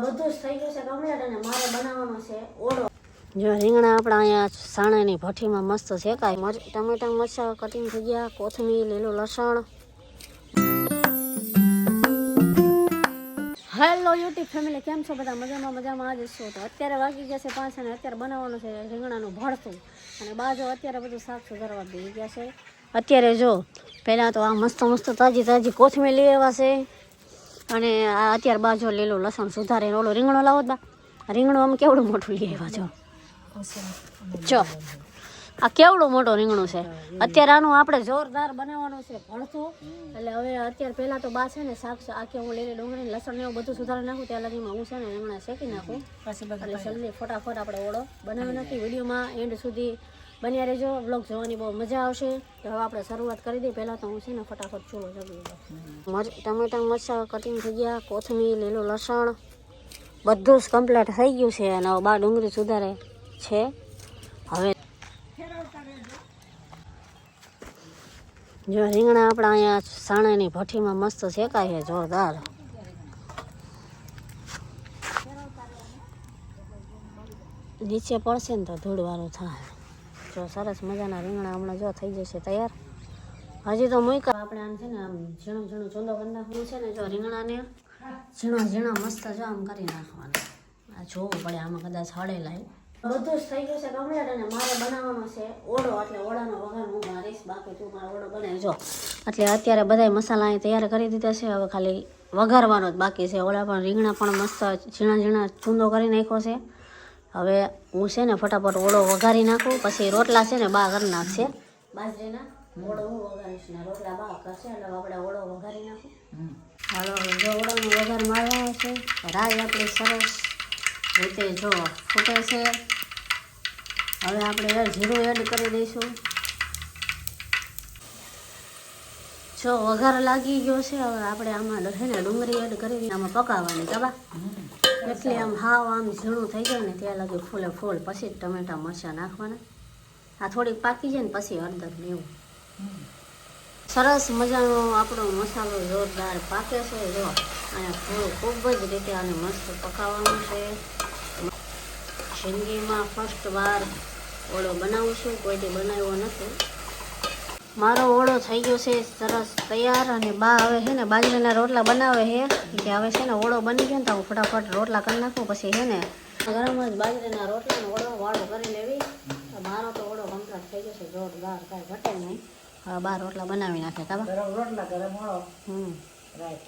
બધું જ થઈ ગયું છે કમ્પ્લીટ અને મારે બનાવવાનો છે ઓળો. જો રીંગણા આપણા અહીંયા સાણાની ભઠ્ઠીમાં મસ્ત શેકાય. ટમેટા મરચાં કટિંગ થઈ ગયા, કોથમીર, લીલું લસણ. હેલો યુટ્યુબ ફેમિલી, કેમ છો બધા? મજામાં જ છો. તો અત્યારે વાગી ગયા છે 5 અને અત્યારે બનાવવાનું છે રીંગણાનું ભરતું. અને બાજુ અત્યારે બધું શાક સુધારવા દઈ ગયા છે. અત્યારે જો પહેલાં તો આ મસ્ત તાજી કોથમીર લઈ આવ્યા છે. અને આ અત્યારે બાજુ લીલું લસણ સુધારીને ઓલો રીંગણો લાવો બા. રીંગણું આમ કેવડું મોટું લઈ આવ્યા જો આ કેવડું મોટું રીંગણું છે. અત્યારે આનું આપણે જોરદાર બનાવવાનું છે ભરતું. એટલે હવે અત્યારે પહેલાં તો બા છે ને શાક આખી હું લીલી ડુંગળી લસણ ને એવું બધું સુધારી નાખું. ત્યાં લગીમાં હું છે ને રીંગણા શેકી નાખું. એટલે જલ્દી ફટાફટ આપણે ઓળો બનાવી નાખી. વિડીયોમાં એન્ડ સુધી બન્યા રહેજો. બ્લોગ જોવાની બહુ મજા આવશે. તો હવે આપણે શરૂઆત કરી દઈએ. પહેલાં તો હું છે ને ફટાફટ ચૂલો જગી દઉં. ટમેટા મરચાં કટિંગ થઈ ગયા, કોથમીર, લીલું લસણ બધું જ કમ્પ્લીટ થઈ ગયું છે. અને હવે બા ડુંગળી સુધારે છે. હવે જો રીંગણા આપણા અહીંયા સાણાની ભઠ્ઠીમાં મસ્ત શેકાય છે જોરદાર. નીચે પડશે ને તો ધૂળવાળું થાય. જો સરસ મજાના રીંગણા હમણાં જો થઈ જશે તૈયાર. હજી તો મૂકા આપણે આમ છે ને આમ ઝીણું ચૂંદો કરી નાખવું છે ને. જો રીંગણાને ઝીણા મસ્ત જો આમ કરી નાખવાના. આ જોવું પડે આમાં કદાચ હળેલાય. બધું જ થઈ ગયું છે કમ્પ્લીટ અને મારે બનાવવાનો છે ઓળો. એટલે ઓળાનો વઘાર હું મારીશ. બાકી તું મારો ઓળો બનાવી જો. એટલે અત્યારે બધા મસાલા અહીં તૈયાર કરી દીધા છે. હવે ખાલી વઘારવાનો જ બાકી છે. ઓળા પણ રીંગણા પણ મસ્ત ઝીણા ચૂંદો કરી નાખ્યો છે. હવે હું છે ને ફટાફટ ઓળો વઘારી નાખું. પછી રોટલા છે ને બા કરી નાખશે બાજરીના. ઓળો હું વઘારીશ ને રોટલા બા કરશે. એટલે આપણે ઓળો વઘારી નાખું. હાલો જો ઓળોનો વઘાર મારવાનો છે. રાઈ આપણી સરસ રીતે જો ફૂટે છે. હવે આપણે જીરું એડ કરી દઈશું. જો વઘાર લાગી ગયો છે. હવે આપણે આમાં છે ને ડુંગળી એડ કરી આમાં પકાવવાની કબા. એટલે આમ હાવ આમ ઝીણું થઈ જાય ને ત્યાં લાગે ફૂલે ફૂલ. પછી ટમેટા મરચાં નાખવાના. આ થોડીક પાકી જાય ને પછી હળદર ને એવું. સરસ મજાનો આપણો મસાલો જોરદાર પાકે છે. જો અને ખૂબ જ રીતે આને મસ્ત પકાવવાનું છે. જિંદગીમાં ફર્સ્ટ વાર ઓળો બનાવું છું. કોઈથી બનાવ્યો નથી. મારો ઓળો થઈ ગયો છે સરસ તૈયાર. અને બા હવે છે ને બાજરીના રોટલા બનાવે છે. કે હવે છે ને ઓળો બની ગયો ને તો હું ફટાફટ રોટલા કરી નાખું. પછી છે ને ગરમ જ બાજરીના રોટલાનો ઓળો વાળો કરી લેવી. મારો તો ઓળો કમ્પ્લીટ થઈ ગયો છે જોરદાર. કાંઈ ઘટે નહીં. હવે 12 રોટલા બનાવી નાખે કાબા. ગરમ રોટલા ગરમ ઓળો. રાઈટ.